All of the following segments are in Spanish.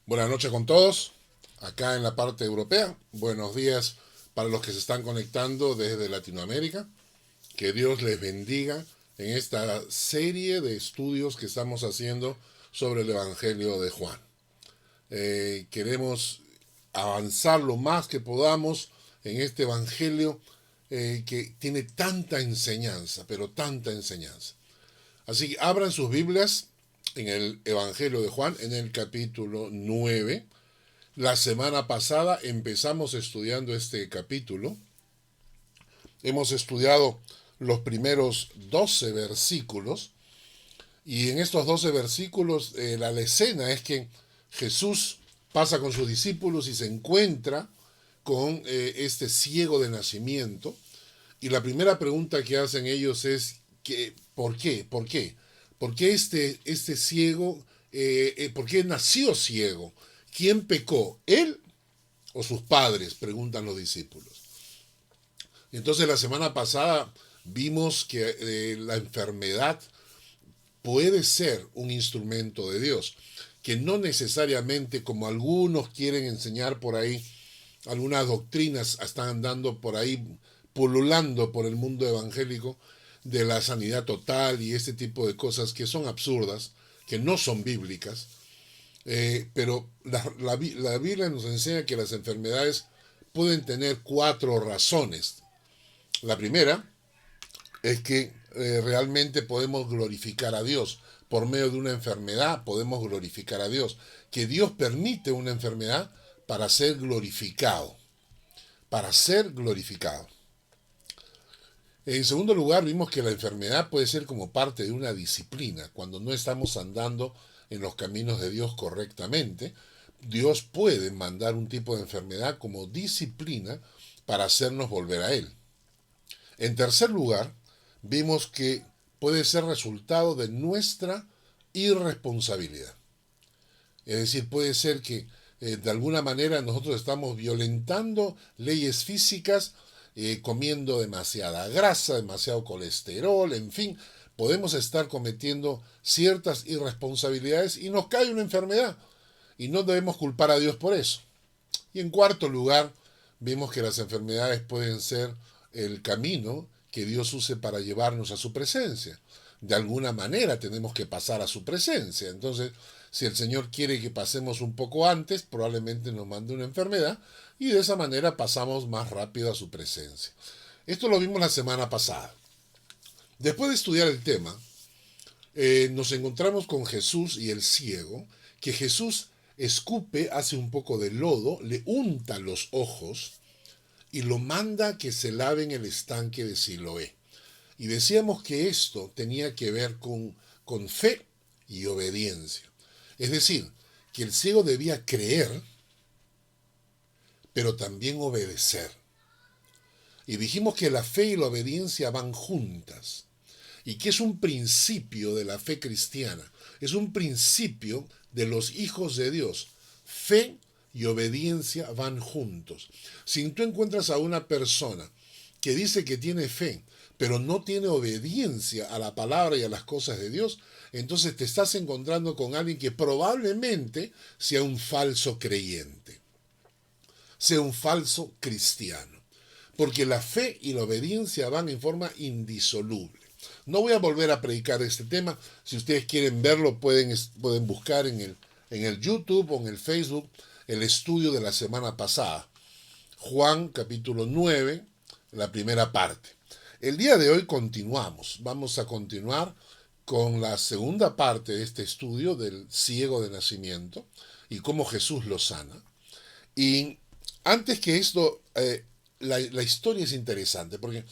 Buenas noches con todos, acá en la parte europea. Buenos días para los que se están conectando desde Latinoamérica. Que Dios les bendiga en esta serie de estudios que estamos haciendo sobre el Evangelio de Juan. Queremos avanzar lo más que podamos en este Evangelio que tiene tanta enseñanza, pero tanta enseñanza. Así que abran sus Biblias en el Evangelio de Juan, en el capítulo 9. La semana pasada empezamos estudiando este capítulo. Hemos estudiado los primeros 12 versículos. Y en estos 12 versículos, la escena es que Jesús pasa con sus discípulos y se encuentra con este ciego de nacimiento. Y la primera pregunta que hacen ellos es, ¿por qué? ¿Por qué? ¿Por qué este ciego, por qué nació ciego? ¿Quién pecó? ¿Él o sus padres? Preguntan los discípulos. Entonces la semana pasada vimos que la enfermedad puede ser un instrumento de Dios, que no necesariamente, como algunos quieren enseñar por ahí, algunas doctrinas están andando por ahí, pululando por el mundo evangélico, de la sanidad total y este tipo de cosas que son absurdas, que no son bíblicas, pero la Biblia nos enseña que las enfermedades pueden tener 4 razones. La primera es que realmente podemos glorificar a Dios. Por medio de una enfermedad podemos glorificar a Dios. Que Dios permite una enfermedad para ser glorificado. Para ser glorificado. En segundo lugar, vimos que la enfermedad puede ser como parte de una disciplina. Cuando no estamos andando en los caminos de Dios correctamente, Dios puede mandar un tipo de enfermedad como disciplina para hacernos volver a Él. En tercer lugar, vimos que puede ser resultado de nuestra irresponsabilidad. Es decir, puede ser que de alguna manera nosotros estamos violentando leyes físicas, comiendo demasiada grasa, demasiado colesterol, en fin, podemos estar cometiendo ciertas irresponsabilidades y nos cae una enfermedad y no debemos culpar a Dios por eso. Y en cuarto lugar, vimos que las enfermedades pueden ser el camino que Dios use para llevarnos a su presencia. De alguna manera tenemos que pasar a su presencia. Entonces, si el Señor quiere que pasemos un poco antes, probablemente nos mande una enfermedad y de esa manera pasamos más rápido a su presencia. Esto lo vimos la semana pasada. Después de estudiar el tema, nos encontramos con Jesús y el ciego, que Jesús escupe, hace un poco de lodo, le unta los ojos y lo manda que se lave en el estanque de Siloé. Y decíamos que esto tenía que ver con fe y obediencia. Es decir, que el ciego debía creer, pero también obedecer. Y dijimos que la fe y la obediencia van juntas. Y que es un principio de la fe cristiana. Es un principio de los hijos de Dios. Fe y obediencia van juntos. Si tú encuentras a una persona que dice que tiene fe, pero no tiene obediencia a la palabra y a las cosas de Dios, entonces te estás encontrando con alguien que probablemente sea un falso creyente, sea un falso cristiano. Porque la fe y la obediencia van en forma indisoluble. No voy a volver a predicar este tema. Si ustedes quieren verlo, pueden buscar en el YouTube o en el Facebook el estudio de la semana pasada. Juan capítulo 9, la primera parte. El día de hoy continuamos. Vamos a continuar con la segunda parte de este estudio del ciego de nacimiento y cómo Jesús lo sana. Y antes que esto, la historia es interesante porque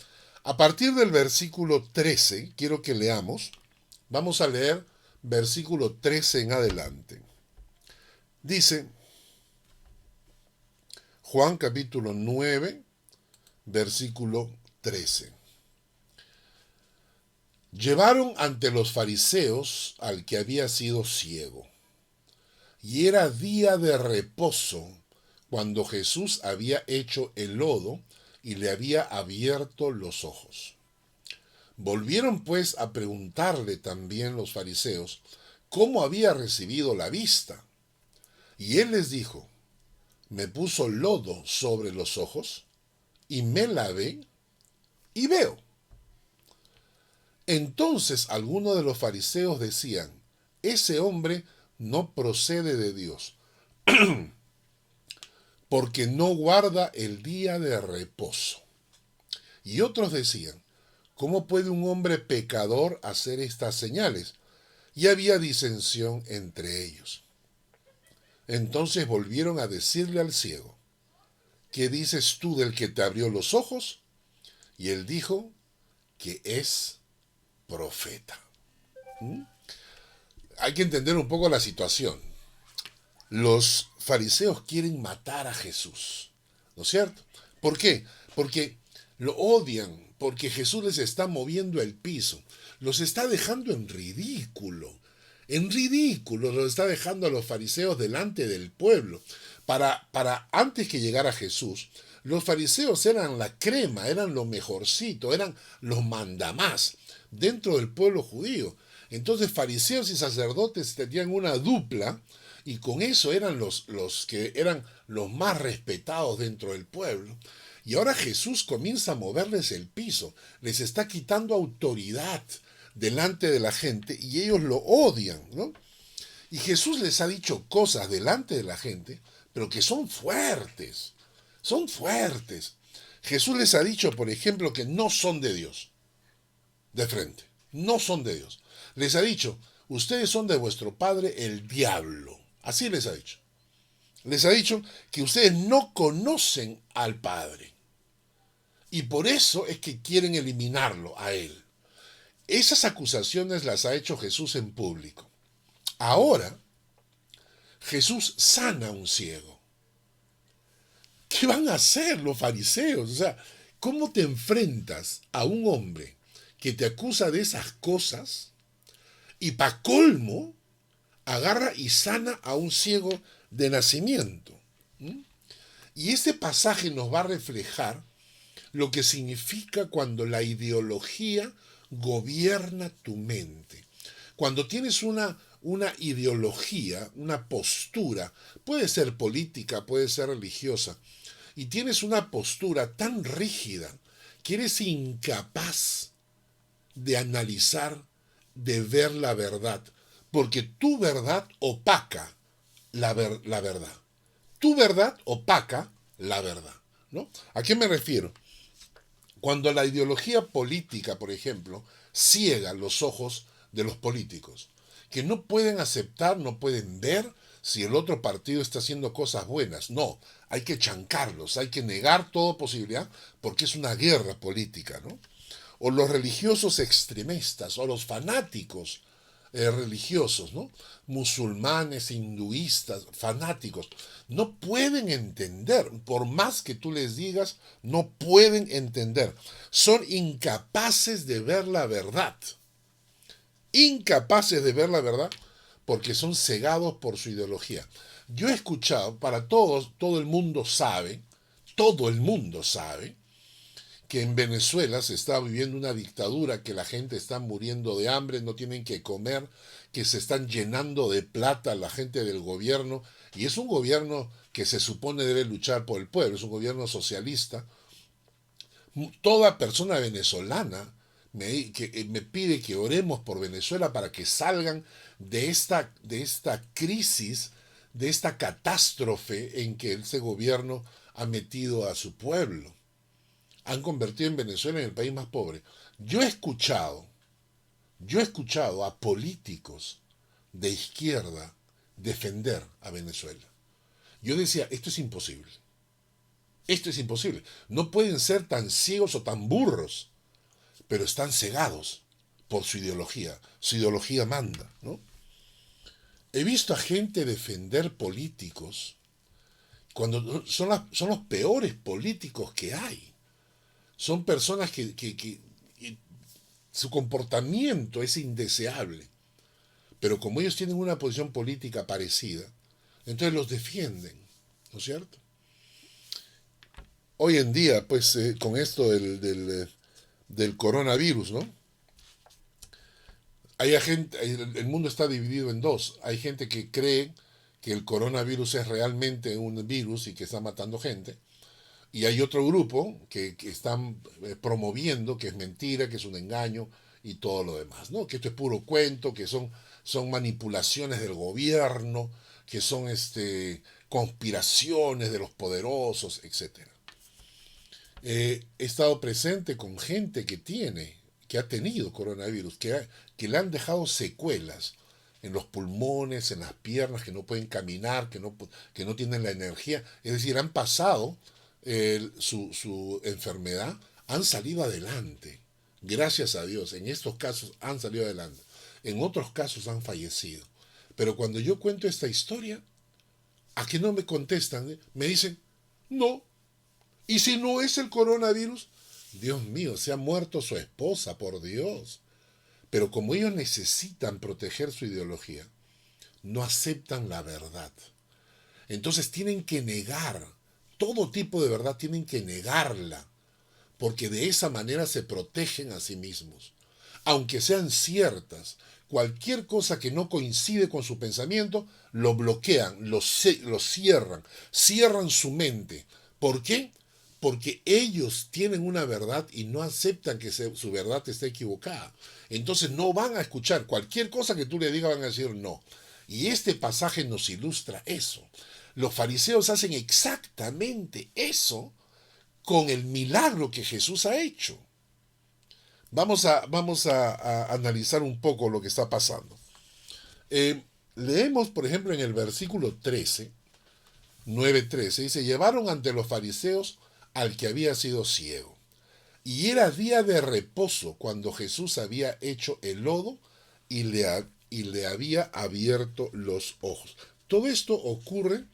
a partir del versículo 13, quiero que leamos, vamos a leer versículo 13 en adelante. Dice Juan capítulo 9, versículo 13. Llevaron ante los fariseos al que había sido ciego, y era día de reposo cuando Jesús había hecho el lodo y le había abierto los ojos. Volvieron pues a preguntarle también los fariseos cómo había recibido la vista. Y él les dijo, me puso lodo sobre los ojos y me lavé y veo. Entonces algunos de los fariseos decían, ese hombre no procede de Dios, porque no guarda el día de reposo. Y otros decían, ¿cómo puede un hombre pecador hacer estas señales? Y había disensión entre ellos. Entonces volvieron a decirle al ciego, ¿qué dices tú del que te abrió los ojos? Y él dijo que es profeta. Hay que entender un poco la situación. Los fariseos quieren matar a Jesús, ¿no es cierto? ¿Por qué? Porque lo odian, porque Jesús les está moviendo el piso, los está dejando en ridículo los está dejando a los fariseos delante del pueblo. Para antes que llegara Jesús, los fariseos eran la crema, eran lo mejorcito, eran los mandamás dentro del pueblo judío. Entonces fariseos y sacerdotes tenían una dupla y con eso eran los que eran los más respetados dentro del pueblo. Y ahora Jesús comienza a moverles el piso, les está quitando autoridad delante de la gente y ellos lo odian, ¿no? Y Jesús les ha dicho cosas delante de la gente, pero que son fuertes, son fuertes. Jesús les ha dicho, por ejemplo, que no son de Dios, de frente, no son de Dios. Les ha dicho, ustedes son de vuestro padre el diablo, así les ha dicho. Les ha dicho que ustedes no conocen al Padre y por eso es que quieren eliminarlo a él. Esas acusaciones las ha hecho Jesús en público. Ahora, Jesús sana a un ciego. ¿Qué van a hacer los fariseos? O sea, ¿cómo te enfrentas a un hombre que te acusa de esas cosas y pa' colmo agarra y sana a un ciego de nacimiento? Y este pasaje nos va a reflejar lo que significa cuando la ideología gobierna tu mente. Cuando tienes una ideología, una postura, puede ser política, puede ser religiosa, y tienes una postura tan rígida que eres incapaz de analizar, de ver la verdad, porque tu verdad opaca la verdad. Tu verdad opaca la verdad, ¿no? ¿A qué me refiero? Cuando la ideología política, por ejemplo, ciega los ojos de los políticos, que no pueden aceptar, no pueden ver si el otro partido está haciendo cosas buenas. No, hay que chancarlos, hay que negar toda posibilidad porque es una guerra política, ¿no? O los religiosos extremistas, o los fanáticos religiosos, ¿no? Musulmanes, hinduistas, fanáticos, no pueden entender, por más que tú les digas, no pueden entender. Son incapaces de ver la verdad. Incapaces de ver la verdad porque son cegados por su ideología. Yo he escuchado, para todos, todo el mundo sabe que en Venezuela se está viviendo una dictadura, que la gente está muriendo de hambre, no tienen que comer, que se están llenando de plata la gente del gobierno, y es un gobierno que se supone debe luchar por el pueblo, es un gobierno socialista. Toda persona venezolana me pide que oremos por Venezuela para que salgan de esta crisis, de esta catástrofe en que ese gobierno ha metido a su pueblo. Han convertido en Venezuela en el país más pobre. Yo he escuchado, yo he escuchado a políticos de izquierda defender a Venezuela. Yo decía, esto es imposible. Esto es imposible. No pueden ser tan ciegos o tan burros, pero están cegados por su ideología. Su ideología manda, ¿no? He visto a gente defender políticos cuando son los peores políticos que hay. Son personas que su comportamiento es indeseable. Pero como ellos tienen una posición política parecida, entonces los defienden, ¿no es cierto? Hoy en día, pues, con esto del coronavirus, ¿no? Hay gente, el mundo está dividido en dos. Hay gente que cree que el coronavirus es realmente un virus y que está matando gente. Y hay otro grupo que están promoviendo que es mentira, que es un engaño y todo lo demás, ¿no? Que esto es puro cuento, que son manipulaciones del gobierno, que son conspiraciones de los poderosos, etcétera. He estado presente con gente que ha tenido coronavirus, que le han dejado secuelas en los pulmones, en las piernas, que no pueden caminar, que no tienen la energía. Es decir, han pasado su enfermedad, han salido adelante. Gracias a Dios, en estos casos han salido adelante. En otros casos han fallecido. Pero cuando yo cuento esta historia, ¿a qué no me contestan? Me dicen, no. ¿Y si no es el coronavirus? Dios mío, se ha muerto su esposa, por Dios. Pero como ellos necesitan proteger su ideología, no aceptan la verdad. Entonces tienen que negar, todo tipo de verdad tienen que negarla, porque de esa manera se protegen a sí mismos. Aunque sean ciertas, cualquier cosa que no coincide con su pensamiento, lo bloquean, lo cierran su mente. ¿Por qué? Porque ellos tienen una verdad y no aceptan que su verdad esté equivocada. Entonces no van a escuchar cualquier cosa que tú le digas, van a decir no. Y este pasaje nos ilustra eso. Los fariseos hacen exactamente eso con el milagro que Jesús ha hecho. Vamos a analizar un poco lo que está pasando. Leemos, por ejemplo, en el versículo 13, 9:13, dice, llevaron ante los fariseos al que había sido ciego. Y era día de reposo cuando Jesús había hecho el lodo y le había abierto los ojos. Todo esto ocurre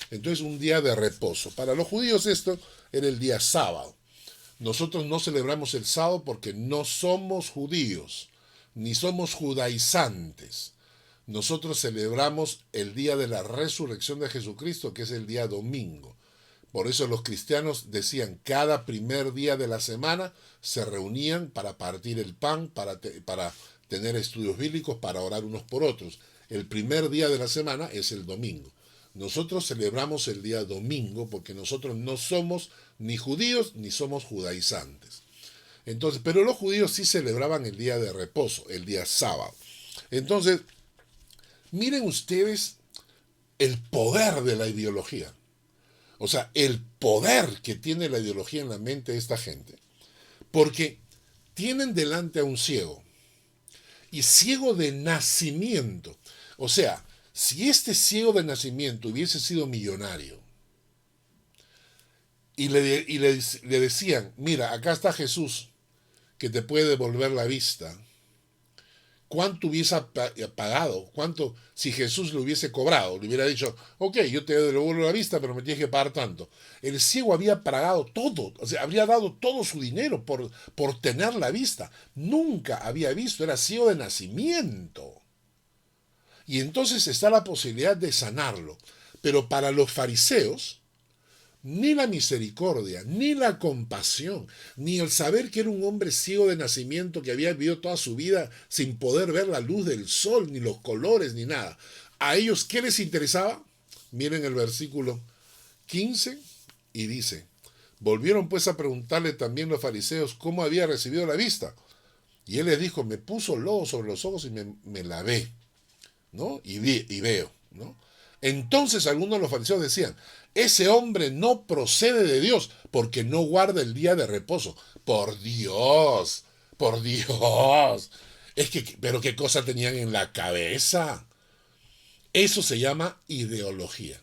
entonces un día de reposo. Para los judíos esto era el día sábado. Nosotros no celebramos el sábado porque no somos judíos, ni somos judaizantes. Nosotros celebramos el día de la resurrección de Jesucristo, que es el día domingo. Por eso los cristianos decían, cada primer día de la semana se reunían para partir el pan, para tener estudios bíblicos, para orar unos por otros. El primer día de la semana es el domingo. Nosotros celebramos el día domingo porque nosotros no somos ni judíos ni somos judaizantes. Entonces, pero los judíos sí celebraban el día de reposo, el día sábado. Entonces, miren ustedes el poder de la ideología. O sea, el poder que tiene la ideología en la mente de esta gente. Porque tienen delante a un ciego. Y ciego de nacimiento. O sea, si este ciego de nacimiento hubiese sido millonario y le decían, mira, acá está Jesús que te puede devolver la vista, ¿cuánto hubiese pagado? ¿Cuánto si Jesús le hubiese cobrado? Le hubiera dicho, ok, yo te devuelvo la vista, pero me tienes que pagar tanto. El ciego había pagado todo, o sea, habría dado todo su dinero por tener la vista. Nunca había visto, era ciego de nacimiento. Y entonces está la posibilidad de sanarlo. Pero para los fariseos, ni la misericordia, ni la compasión, ni el saber que era un hombre ciego de nacimiento que había vivido toda su vida sin poder ver la luz del sol, ni los colores, ni nada. ¿A ellos qué les interesaba? Miren el versículo 15 y dice, volvieron pues a preguntarle también los fariseos cómo había recibido la vista. Y él les dijo, me puso lodo sobre los ojos y me lavé, ¿no? Y veo, ¿no? Entonces algunos de los fariseos decían, ese hombre no procede de Dios porque no guarda el día de reposo. Por Dios, por Dios. Pero qué cosa tenían en la cabeza. Eso se llama ideología.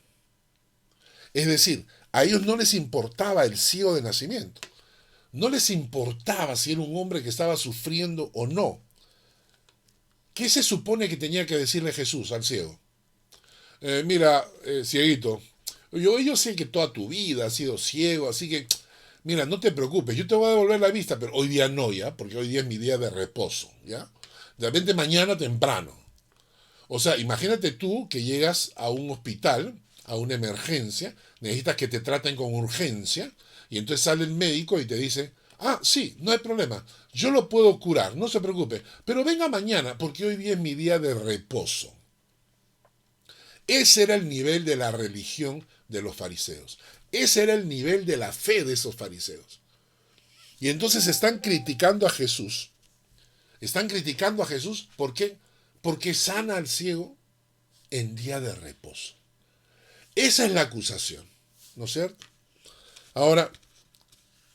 Es decir, a ellos no les importaba el ciego de nacimiento. No les importaba si era un hombre que estaba sufriendo o no. ¿Qué se supone que tenía que decirle Jesús al ciego? Mira, cieguito, yo sé que toda tu vida has sido ciego, así que, mira, no te preocupes, yo te voy a devolver la vista, pero hoy día no, ¿ya? Porque hoy día es mi día de reposo, ¿ya? De repente mañana temprano. O sea, imagínate tú que llegas a un hospital, a una emergencia, necesitas que te traten con urgencia, y entonces sale el médico y te dice, ah, sí, no hay problema, yo lo puedo curar, no se preocupe, pero venga mañana, porque hoy día es mi día de reposo. Ese era el nivel de la religión de los fariseos. Ese era el nivel de la fe de esos fariseos. Y entonces están criticando a Jesús. Están criticando a Jesús, ¿por qué? Porque sana al ciego en día de reposo. Esa es la acusación, ¿no es cierto? Ahora,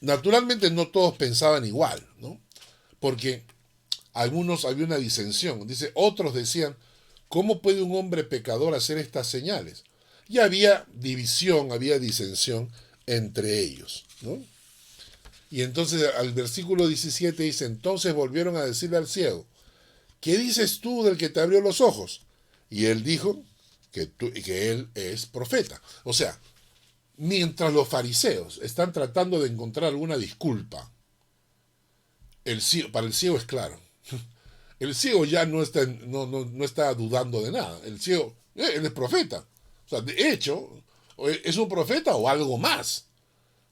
naturalmente no todos pensaban igual, ¿no? Porque algunos había una disensión. Dice, otros decían, ¿cómo puede un hombre pecador hacer estas señales? Y había división, había disensión entre ellos, ¿no? Y entonces al versículo 17 dice, entonces volvieron a decirle al ciego, ¿qué dices tú del que te abrió los ojos? Y él dijo que él es profeta. O sea, mientras los fariseos están tratando de encontrar alguna disculpa, para el ciego es claro. El ciego ya no está dudando de nada. El ciego, él es profeta. O sea, de hecho, es un profeta o algo más.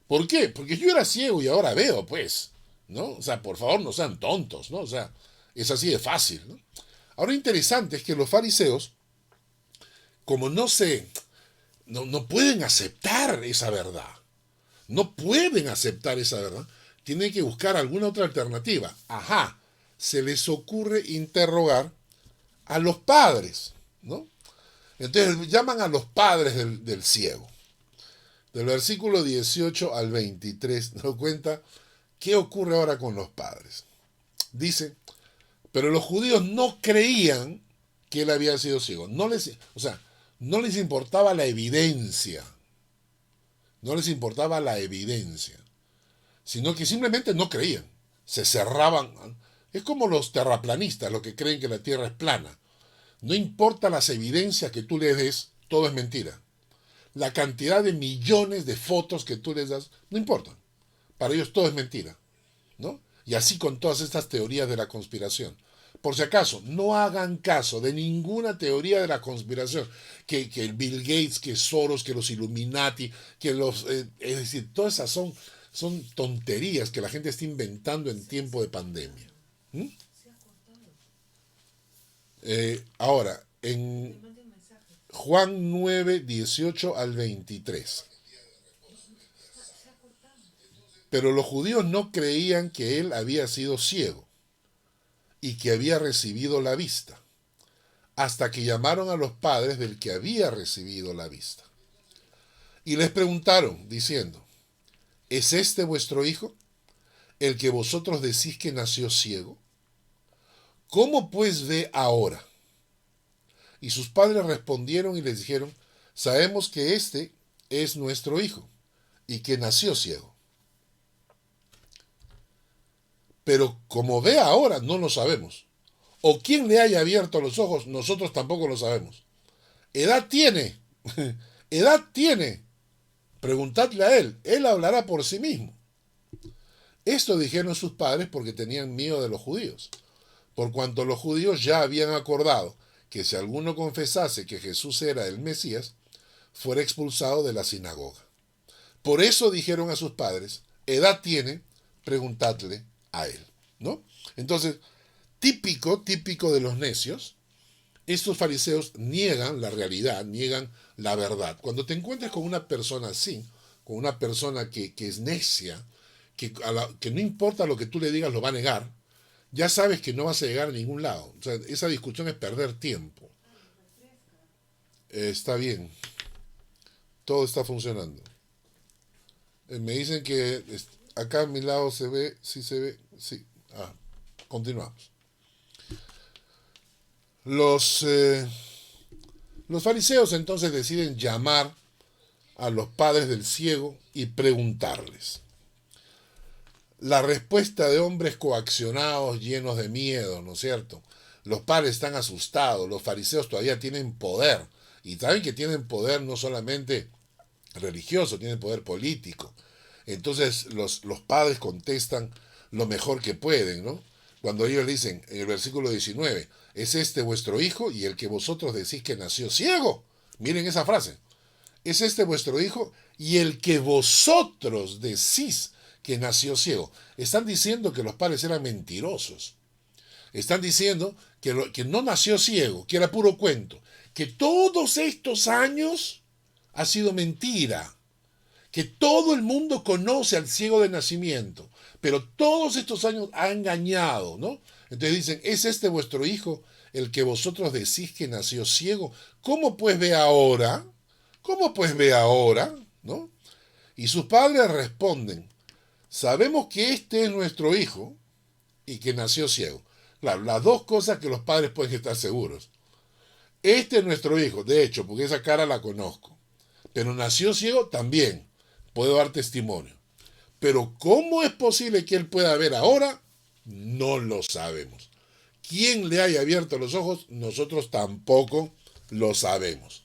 ¿Por qué? Porque yo era ciego y ahora veo, pues. ¿No? O sea, por favor, no sean tontos, ¿no? O sea, es así de fácil, ¿no? Ahora, interesante es que los fariseos, como no pueden aceptar esa verdad. No pueden aceptar esa verdad. Tienen que buscar alguna otra alternativa. Ajá, se les ocurre interrogar a los padres, ¿no? Entonces llaman a los padres del ciego. Del versículo 18 al 23 nos cuenta qué ocurre ahora con los padres. Dice, pero los judíos no creían que él había sido ciego. No les importaba la evidencia. No les importaba la evidencia. Sino que simplemente no creían. Se cerraban. Es como los terraplanistas, los que creen que la Tierra es plana. No importa las evidencias que tú les des, todo es mentira. La cantidad de millones de fotos que tú les das, no importa. Para ellos todo es mentira, ¿no? Y así con todas estas teorías de la conspiración. Por si acaso, no hagan caso de ninguna teoría de la conspiración. Que el Bill Gates, que Soros, que los Illuminati, es decir, todas esas son tonterías que la gente está inventando en tiempo de pandemia. ¿Mm? Ahora, en Juan 9, 18 al 23. Pero los judíos no creían que él había sido ciego y que había recibido la vista, hasta que llamaron a los padres del que había recibido la vista. Y les preguntaron, diciendo, ¿es este vuestro hijo, el que vosotros decís que nació ciego? ¿Cómo pues ve ahora? Y sus padres respondieron y les dijeron, sabemos que este es nuestro hijo y que nació ciego. Pero como ve ahora, no lo sabemos. O quién le haya abierto los ojos, nosotros tampoco lo sabemos. Edad tiene, edad tiene. Preguntadle a él hablará por sí mismo. Esto dijeron sus padres porque tenían miedo de los judíos, por cuanto los judíos ya habían acordado que si alguno confesase que Jesús era el Mesías, fuera expulsado de la sinagoga. Por eso dijeron a sus padres, edad tiene, preguntadle a él, ¿no? Entonces, típico de los necios, estos fariseos niegan la realidad, niegan la verdad. Cuando te encuentres con una persona así, con una persona que es necia, que no importa lo que tú le digas, lo va a negar, ya sabes que no vas a llegar a ningún lado. O sea, esa discusión es perder tiempo. Está bien, todo está funcionando. Me dicen que acá a mi lado se ve, sí se ve, sí. Ah, continuamos. Los, eh, los fariseos entonces deciden llamar a los padres del ciego y preguntarles. La respuesta de hombres coaccionados, llenos de miedo, ¿no es cierto? Los padres están asustados, los fariseos todavía tienen poder. Y saben que tienen poder no solamente religioso, tienen poder político. Entonces los padres contestan lo mejor que pueden, ¿no? Cuando ellos dicen en el versículo 19, ¿es este vuestro hijo y el que vosotros decís que nació ciego? Miren esa frase. ¿Es este vuestro hijo y el que vosotros decís que nació ciego? Están diciendo que los padres eran mentirosos. Están diciendo que no nació ciego, que era puro cuento. Que todos estos años ha sido mentira. Que todo el mundo conoce al ciego de nacimiento. Pero todos estos años ha engañado, ¿no? Entonces dicen, ¿es este vuestro hijo el que vosotros decís que nació ciego? ¿Cómo pues ve ahora? ¿Cómo pues ve ahora? ¿No? Y sus padres responden, sabemos que este es nuestro hijo y que nació ciego. Claro, las dos cosas que los padres pueden estar seguros. Este es nuestro hijo, de hecho, porque esa cara la conozco. Pero nació ciego también. Puedo dar testimonio. Pero ¿cómo es posible que él pueda ver ahora? No lo sabemos. ¿Quién le haya abierto los ojos? Nosotros tampoco lo sabemos.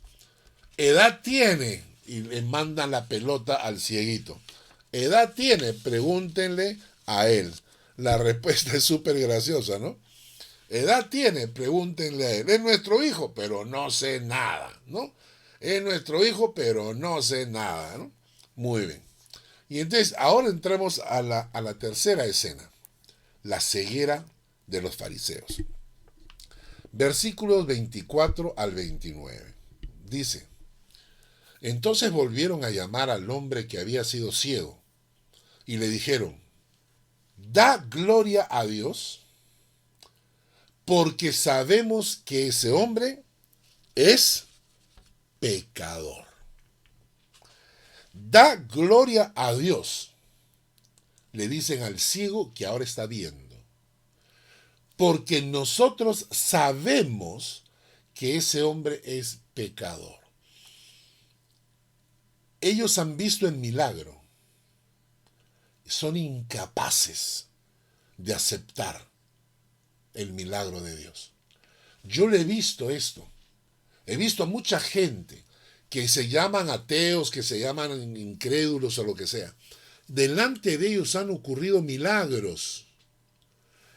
Edad tiene, y le mandan la pelota al cieguito. Edad tiene, pregúntenle a él. La respuesta es súper graciosa, ¿no? Edad tiene, pregúntenle a él. Es nuestro hijo, pero no sé nada, ¿no? Es nuestro hijo, pero no sé nada, ¿no? Muy bien. Y entonces ahora entramos a la tercera escena, la ceguera de los fariseos. Versículos 24 al 29. Dice, entonces volvieron a llamar al hombre que había sido ciego y le dijeron, da gloria a Dios porque sabemos que ese hombre es pecador. Da gloria a Dios, le dicen al ciego que ahora está viendo, porque nosotros sabemos que ese hombre es pecador. Ellos han visto el milagro, son incapaces de aceptar el milagro de Dios. Yo le he visto esto. He visto a mucha gente que se llaman ateos, que se llaman incrédulos o lo que sea. Delante de ellos han ocurrido milagros.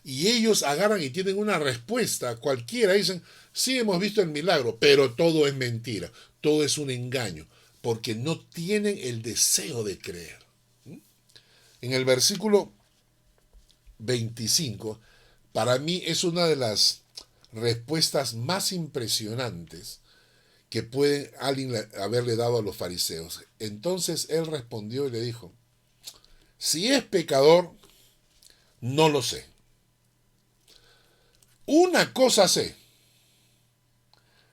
Y ellos agarran y tienen una respuesta cualquiera. Dicen, sí hemos visto el milagro, pero todo es mentira. Todo es un engaño. Porque no tienen el deseo de creer. En el versículo 25, para mí es una de las respuestas más impresionantes que puede alguien haberle dado a los fariseos. Entonces él respondió y le dijo, si es pecador, no lo sé. Una cosa sé,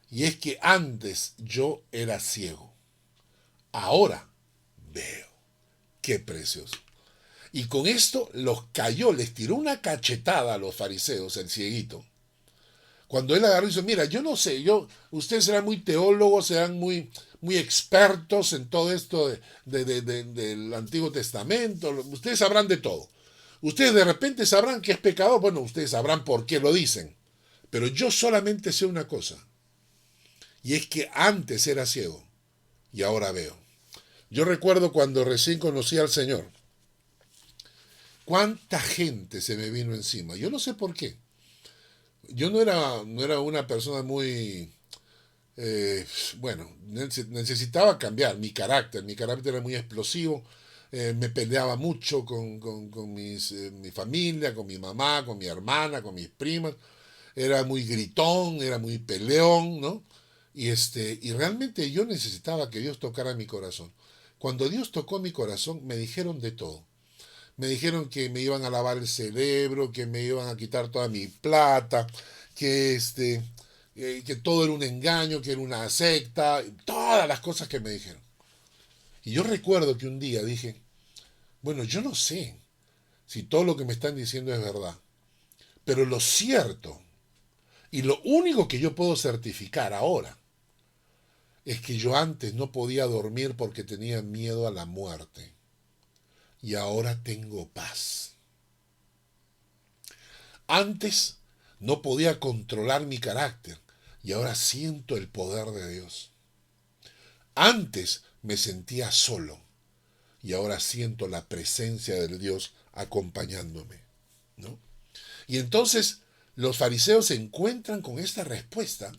y es que antes yo era ciego, ahora veo. Qué precioso. Y con esto los cayó, les tiró una cachetada a los fariseos, el cieguito. Cuando él agarró y dijo, mira, yo no sé, ustedes serán muy teólogos, serán muy expertos en todo esto del Antiguo Testamento, ustedes sabrán de todo. Ustedes de repente sabrán que es pecador, bueno, ustedes sabrán por qué lo dicen. Pero yo solamente sé una cosa, y es que antes era ciego y ahora veo. Yo recuerdo cuando recién conocí al Señor, cuánta gente se me vino encima. Yo no sé por qué. Yo no era una persona muy, bueno, necesitaba cambiar mi carácter. Mi carácter era muy explosivo. Me peleaba mucho con mi familia, con mi mamá, con mi hermana, con mis primas. Era muy gritón, era muy peleón, ¿no? Y realmente yo necesitaba que Dios tocara mi corazón. Cuando Dios tocó mi corazón, me dijeron de todo. Me dijeron que me iban a lavar el cerebro, que me iban a quitar toda mi plata, que que todo era un engaño, que era una secta, todas las cosas que me dijeron. Y yo recuerdo que un día dije, bueno, yo no sé si todo lo que me están diciendo es verdad, pero lo cierto y lo único que yo puedo certificar ahora es que yo antes no podía dormir porque tenía miedo a la muerte y ahora tengo paz. Antes no podía controlar mi carácter y ahora siento el poder de Dios. Antes me sentía solo y ahora siento la presencia de Dios acompañándome, ¿no? Y entonces los fariseos se encuentran con esta respuesta.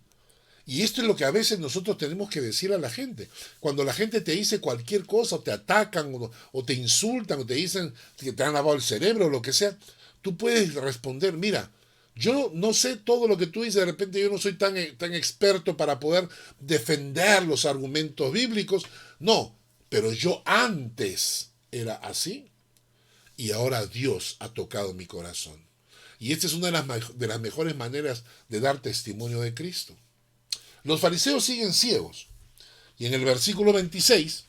Y esto es lo que a veces nosotros tenemos que decir a la gente. Cuando la gente te dice cualquier cosa, o te atacan, o te insultan, o te dicen que te han lavado el cerebro, o lo que sea, tú puedes responder, mira, yo no sé todo lo que tú dices, de repente yo no soy tan experto para poder defender los argumentos bíblicos. No, pero yo antes era así y ahora Dios ha tocado mi corazón. Y esta es una de las mejores maneras de dar testimonio de Cristo. Los fariseos siguen ciegos. Y en el versículo 26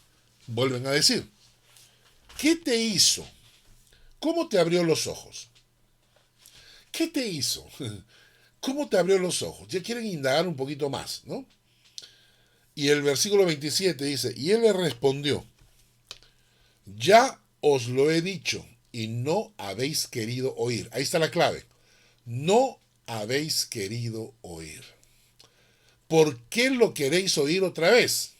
vuelven a decir, ¿qué te hizo? ¿Cómo te abrió los ojos? ¿Qué te hizo? ¿Cómo te abrió los ojos? Ya quieren indagar un poquito más, ¿no? Y el versículo 27 dice, y él le respondió, ya os lo he dicho y no habéis querido oír. Ahí está la clave. No habéis querido oír. ¿Por qué lo queréis oír otra vez?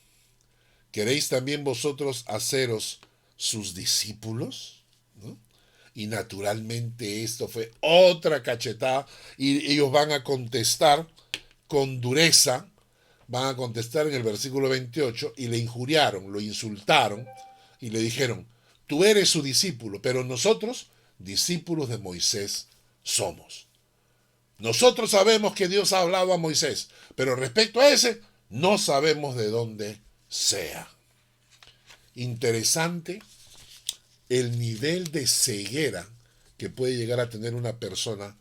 ¿Queréis también vosotros haceros sus discípulos? ¿No? Y naturalmente esto fue otra cachetada y ellos van a contestar con dureza, van a contestar en el versículo 28 y le injuriaron, lo insultaron y le dijeron, tú eres su discípulo, pero nosotros discípulos de Moisés somos. Nosotros sabemos que Dios ha hablado a Moisés, pero respecto a ese, no sabemos de dónde sea. Interesante el nivel de ceguera que puede llegar a tener una persona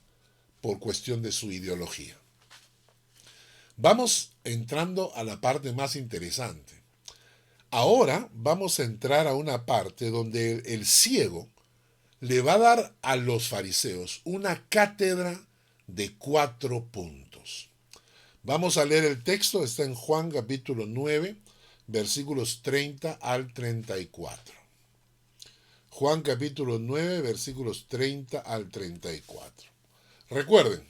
por cuestión de su ideología. Vamos entrando a la parte más interesante. Ahora vamos a entrar a una parte donde el ciego le va a dar a los fariseos una cátedra de 4 puntos. Vamos a leer el texto, está en Juan capítulo 9, versículos 30 al 34. Juan capítulo 9, versículos 30 al 34. Recuerden,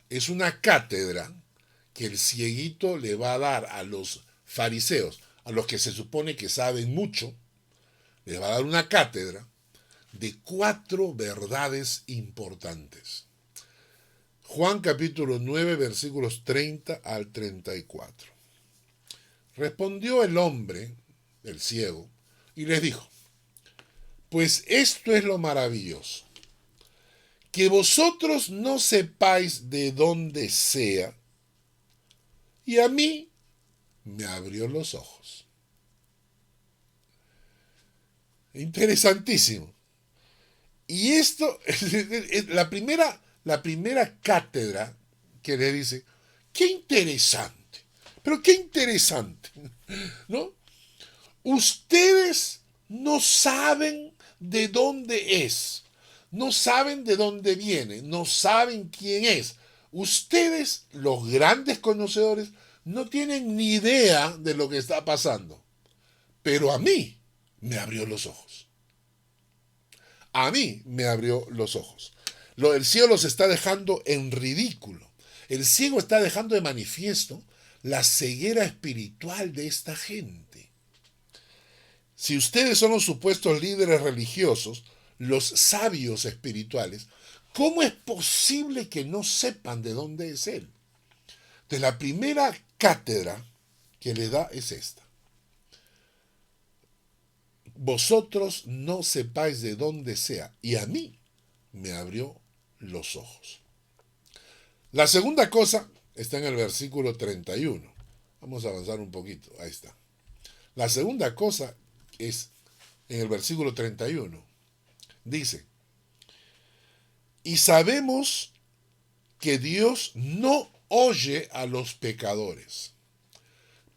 es una cátedra que el cieguito le va a dar a los fariseos, a los que se supone que saben mucho, les va a dar una cátedra de 4 verdades importantes. Juan capítulo 9, versículos 30 al 34. Respondió el hombre, el ciego, y les dijo, pues esto es lo maravilloso, que vosotros no sepáis de dónde sea, y a mí me abrió los ojos. Interesantísimo. Y esto es la primera cátedra que le dice, qué interesante, pero qué interesante, ¿no? Ustedes no saben de dónde es, no saben de dónde viene, no saben quién es. Ustedes, los grandes conocedores, no tienen ni idea de lo que está pasando. Pero a mí me abrió los ojos. A mí me abrió los ojos. El cielo los está dejando en ridículo. El ciego está dejando de manifiesto la ceguera espiritual de esta gente. Si ustedes son los supuestos líderes religiosos, los sabios espirituales, ¿cómo es posible que no sepan de dónde es Él? Entonces, la primera cátedra que le da es esta. Vosotros no sepáis de dónde sea, y a mí me abrió los ojos. La segunda cosa está en el versículo 31. Vamos a avanzar un poquito, ahí está. La segunda cosa es en el versículo 31. Dice, y sabemos que Dios no oye a los pecadores,